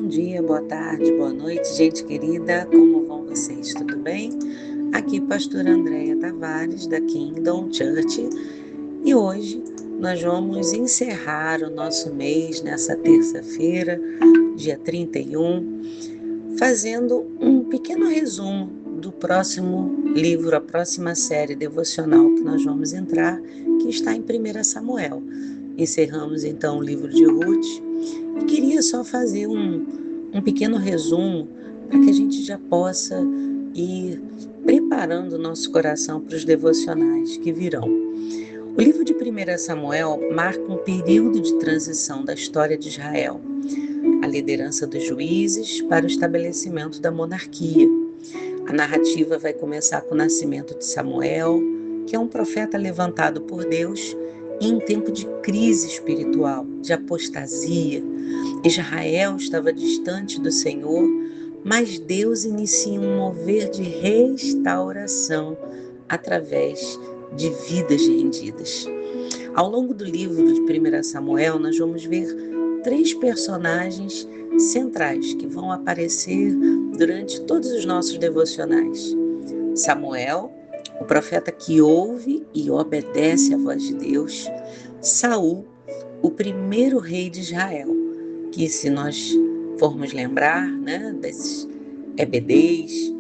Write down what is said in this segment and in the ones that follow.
dia, boa tarde, boa noite, gente querida, como vão vocês? Tudo bem? Aqui, pastora Andréia Tavares, da Kingdom Church, e hoje nós vamos encerrar o nosso mês nessa terça-feira, dia 31, fazendo um pequeno resumo do próximo livro, a próxima série devocional que nós vamos entrar, que está em 1 Samuel. Encerramos então o livro de Ruth e queria só fazer um pequeno resumo para que a gente já possa ir preparando o nosso coração para os devocionais que virão. O livro de 1 Samuel marca um período de transição da história de Israel, a liderança dos juízes para o estabelecimento da monarquia. A narrativa vai começar com o nascimento de Samuel, que é um profeta levantado por Deus em um tempo de crise espiritual, de apostasia. Israel estava distante do Senhor, mas Deus inicia um mover de restauração através de vidas rendidas. Ao longo do livro de 1 Samuel, nós vamos ver 3 personagens centrais que vão aparecer durante todos os nossos devocionais. Samuel, o profeta que ouve e obedece à voz de Deus. Saul, o primeiro rei de Israel, que se nós formos lembrar, das EBDs,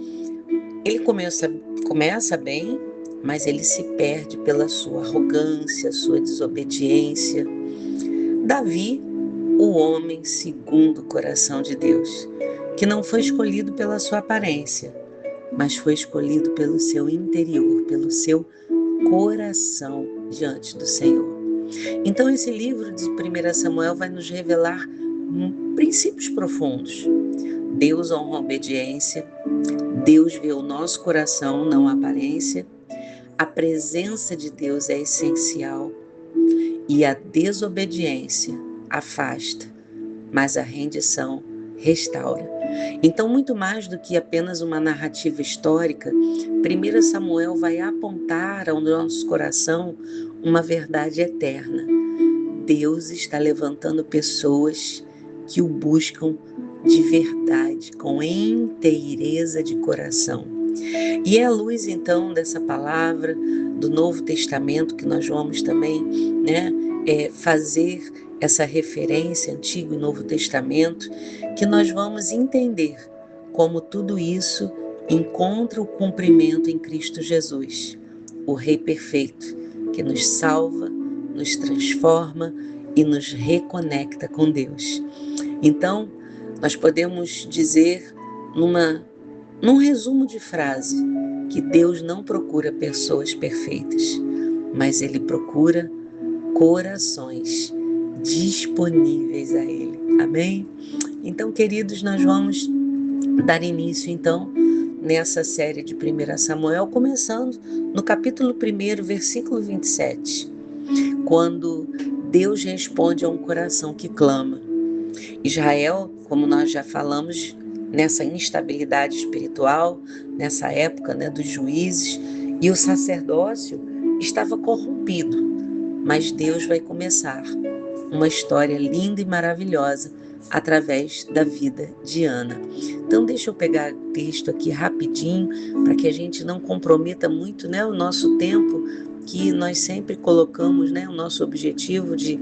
ele começa bem, mas ele se perde pela sua arrogância, sua desobediência. Davi, o homem segundo o coração de Deus, que não foi escolhido pela sua aparência, mas foi escolhido pelo seu interior, pelo seu coração diante do Senhor. Então esse livro de 1 Samuel vai nos revelar princípios profundos. Deus honra a obediência, Deus vê o nosso coração, não a aparência, a presença de Deus é essencial e a desobediência afasta, mas a rendição restaura. Então, muito mais do que apenas uma narrativa histórica, 1 Samuel vai apontar ao nosso coração uma verdade eterna. Deus está levantando pessoas que o buscam de verdade, com inteireza de coração. E é à luz, então, dessa palavra do Novo Testamento que nós vamos também fazer essa referência, Antigo e Novo Testamento, que nós vamos entender como tudo isso encontra o cumprimento em Cristo Jesus, o Rei perfeito, que nos salva, nos transforma e nos reconecta com Deus. Então, nós podemos dizer num resumo de frase que Deus não procura pessoas perfeitas, mas Ele procura corações disponíveis a Ele. Amém? Então, queridos, nós vamos dar início, então, nessa série de 1 Samuel, começando no capítulo 1, versículo 27, quando Deus responde a um coração que clama. Israel, como nós já falamos, nessa instabilidade espiritual, nessa época dos juízes, e o sacerdócio estava corrompido, mas Deus vai começar uma história linda e maravilhosa através da vida de Ana. Então deixa eu pegar o texto aqui rapidinho, para que a gente não comprometa muito o nosso tempo, que nós sempre colocamos o nosso objetivo de,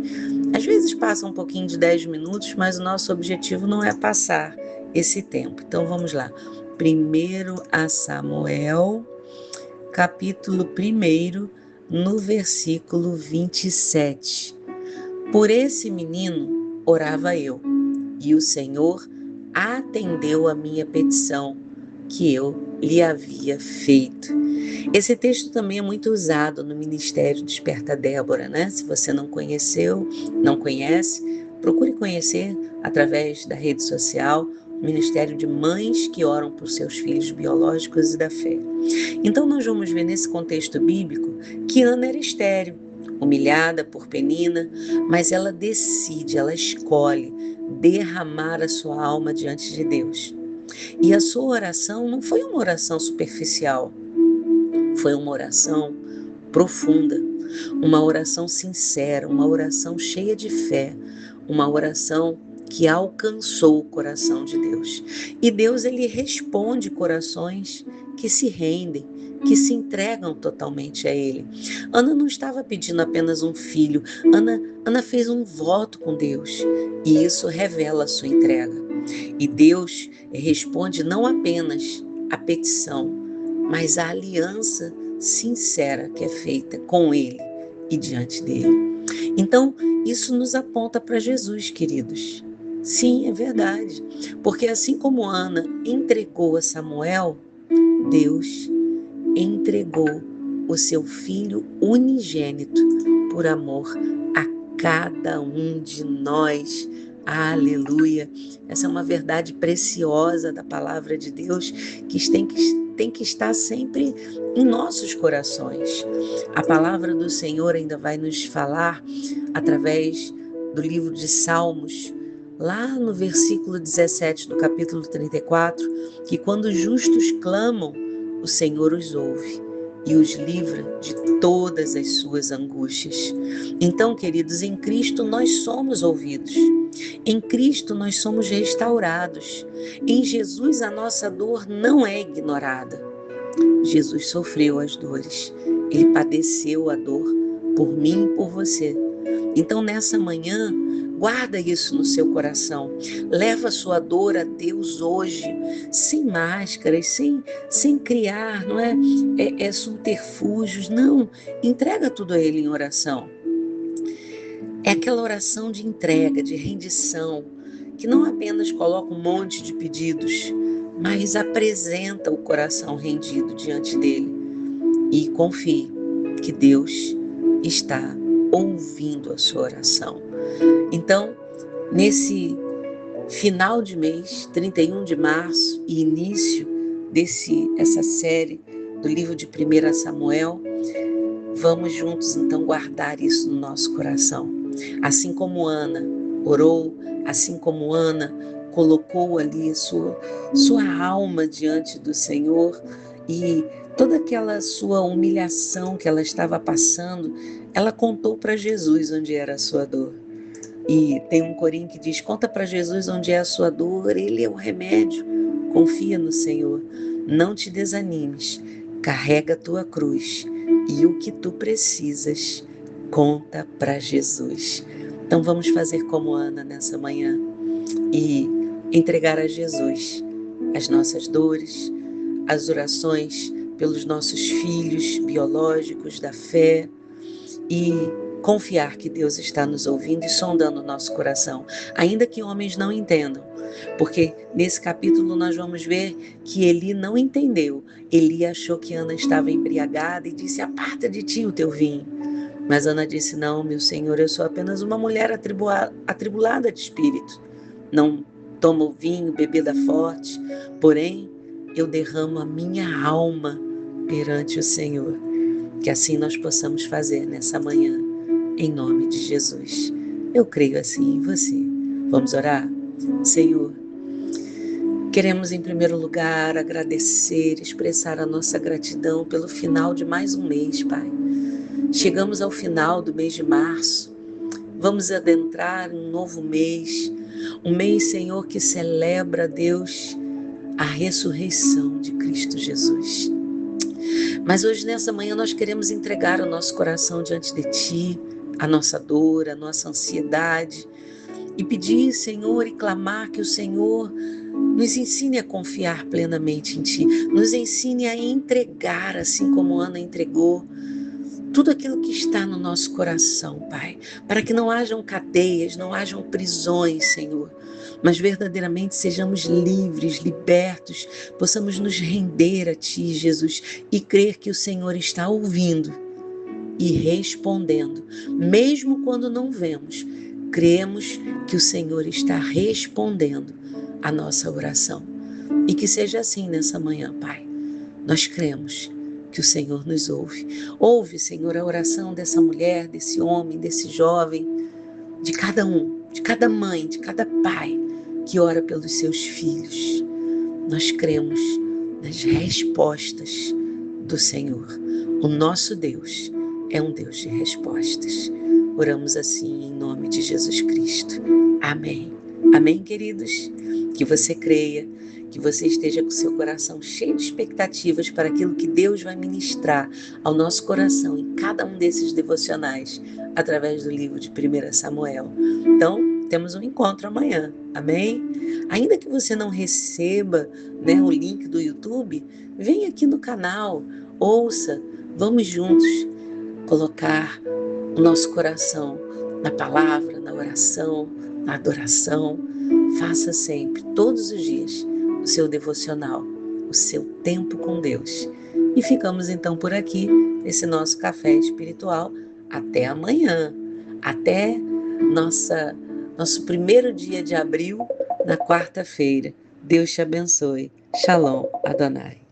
às vezes passa um pouquinho de 10 minutos, mas o nosso objetivo não é passar esse tempo. Então vamos lá. 1 Samuel, capítulo 1, no versículo 27. Por esse menino orava eu, e o Senhor atendeu a minha petição que eu lhe havia feito. Esse texto também é muito usado no Ministério Desperta Débora, Se você não conhece, procure conhecer através da rede social, o Ministério de Mães que Oram por Seus Filhos Biológicos e da Fé. Então nós vamos ver nesse contexto bíblico que Ana era estéril, humilhada por Penina, mas ela decide, ela escolhe derramar a sua alma diante de Deus. E a sua oração não foi uma oração superficial, foi uma oração profunda, uma oração sincera, uma oração cheia de fé, uma oração que alcançou o coração de Deus. E Deus, ele responde corações que se rendem, que se entregam totalmente a Ele. Ana não estava pedindo apenas um filho, Ana fez um voto com Deus, e isso revela a sua entrega. E Deus responde não apenas a petição, mas a aliança sincera que é feita com Ele e diante dele. Então, isso nos aponta para Jesus, queridos. Sim, é verdade. Porque assim como Ana entregou a Samuel, Deus entregou o seu Filho unigênito por amor a cada um de nós. Aleluia! Essa é uma verdade preciosa da palavra de Deus que tem que estar sempre em nossos corações. A palavra do Senhor ainda vai nos falar através do livro de Salmos, lá no versículo 17 do capítulo 34, que quando os justos clamam, o Senhor os ouve e os livra de todas as suas angústias. Então, queridos, em Cristo nós somos ouvidos. Em Cristo nós somos restaurados. Em Jesus a nossa dor não é ignorada. Jesus sofreu as dores. Ele padeceu a dor por mim e por você. Então, nessa manhã, guarda isso no seu coração. Leva a sua dor a Deus hoje, sem máscaras, sem criar, não é subterfúgios. Não, entrega tudo a Ele em oração. É aquela oração de entrega, de rendição, que não apenas coloca um monte de pedidos, mas apresenta o coração rendido diante dele. E confie que Deus está ouvindo a sua oração. Então, nesse final de mês, 31 de março, e início dessa série do livro de 1 Samuel, vamos juntos então guardar isso no nosso coração. Assim como Ana orou, assim como Ana colocou ali sua alma diante do Senhor, e toda aquela sua humilhação que ela estava passando, ela contou para Jesus onde era a sua dor. E tem um corinho que diz: conta para Jesus onde é a sua dor, Ele é o remédio. Confia no Senhor, não te desanimes, carrega a tua cruz e o que tu precisas, conta para Jesus. Então vamos fazer como Ana nessa manhã e entregar a Jesus as nossas dores, as orações pelos nossos filhos biológicos da fé, e confiar que Deus está nos ouvindo e sondando o nosso coração, ainda que homens não entendam, porque nesse capítulo nós vamos ver que Eli não entendeu. Eli achou que Ana estava embriagada e disse: aparta de ti o teu vinho. Mas Ana disse: não, meu Senhor, eu sou apenas uma mulher atribulada de espírito. Não tomo vinho, bebida forte, porém eu derramo a minha alma perante o Senhor. Que assim nós possamos fazer nessa manhã, em nome de Jesus. Eu creio assim em você. Vamos orar? Senhor, queremos em primeiro lugar agradecer, expressar a nossa gratidão pelo final de mais um mês, Pai. Chegamos ao final do mês de março. Vamos adentrar um novo mês. Um mês, Senhor, que celebra, Deus, a ressurreição de Cristo Jesus. Mas hoje, nessa manhã, nós queremos entregar o nosso coração diante de Ti, a nossa dor, a nossa ansiedade, e pedir, Senhor, e clamar que o Senhor nos ensine a confiar plenamente em Ti, nos ensine a entregar, assim como Ana entregou, tudo aquilo que está no nosso coração, Pai, para que não hajam cadeias, não hajam prisões, Senhor, mas verdadeiramente sejamos livres, libertos, possamos nos render a Ti, Jesus, e crer que o Senhor está ouvindo e respondendo, mesmo quando não vemos, cremos que o Senhor está respondendo a nossa oração. E que seja assim nessa manhã, Pai. Nós cremos que o Senhor nos ouve. Ouve, Senhor, a oração dessa mulher, desse homem, desse jovem, de cada um, de cada mãe, de cada pai que ora pelos seus filhos. Nós cremos nas respostas do Senhor. O nosso Deus é um Deus de respostas. Oramos assim em nome de Jesus Cristo. Amém. Amém, queridos? Que você creia, que você esteja com seu coração cheio de expectativas para aquilo que Deus vai ministrar ao nosso coração em cada um desses devocionais, através do livro de 1 Samuel. Então, temos um encontro amanhã, amém? Ainda que você não receba, o link do YouTube, vem aqui no canal, ouça, vamos juntos colocar o nosso coração na palavra, na oração, na adoração. Faça sempre, todos os dias, o seu devocional, o seu tempo com Deus. E ficamos então por aqui, nesse nosso café espiritual. Até amanhã, até nosso primeiro dia de abril, na quarta-feira. Deus te abençoe. Shalom, Adonai.